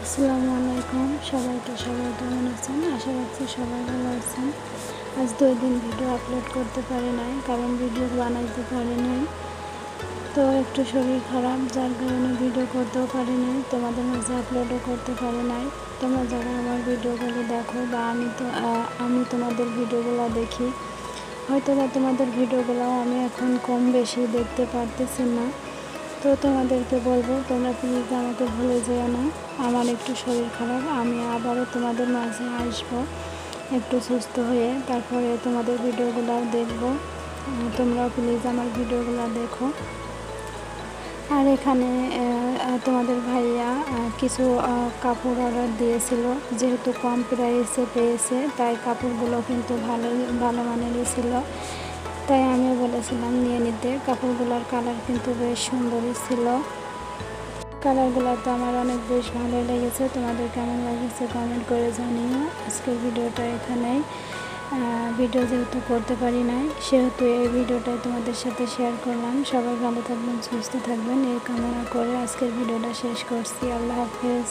আসসালামু আলাইকুম সবাই কেমন আছেন? আশা রাখছি সবাই ভালো আছেন। আজ 2 দিন ভিডিও আপলোড করতে পারি নাই, কারণ ভিডিও বানাইতে পারি নাই। তো একটু শরীর খারাপ, যার কারণে ভিডিও করতেও পারি নাই, তোমাদের মাঝে আপলোডও করতে পারি নাই। তোমরা যারা আমার ভিডিওগুলো দেখো বা আমি তোমাদের ভিডিওগুলো দেখি, হয়তো বা তোমাদের ভিডিওগুলো আমি এখন কম বেশি দেখতে পারতেছি না। তো তোমাদেরকে বলবো, তোমরা প্লিজ আমাকে ভুলে যেও না। আমার একটু শরীর খারাপ, আমি আবারও তোমাদের মাঝে আসবো একটু সুস্থ হয়ে, তারপরে তোমাদের ভিডিওগুলো দেখবো। তোমরাও প্লিজ আমার ভিডিওগুলো দেখো। আর এখানে তোমাদের ভাইয়া কিছু কাপড় অর্ডার দিয়েছিল, যেহেতু কম প্রাইসে পেয়েছে তাই কাপড়গুলো কিন্তু ভালো মানেরই ছিল। তাই আমিও বলেছিলাম নিয়ে নিতে। কাপড়গুলোর কালার কিন্তু বেশ সুন্দরই ছিল। কালারগুলো তো আমার অনেক বেশ ভালো লেগেছে। তোমাদের কেমন লাগছে কমেন্ট করে জানিও। আজকের ভিডিওটা এখানেই। ভিডিও যেহেতু করতে পারি নাই, সেহেতু এই ভিডিওটাই তোমাদের সাথে শেয়ার করলাম। সবাই ভালো থাকবেন, সুস্থ থাকবেন এই কামনা করে আজকের ভিডিওটা শেষ করছি। আল্লাহ হাফেজ।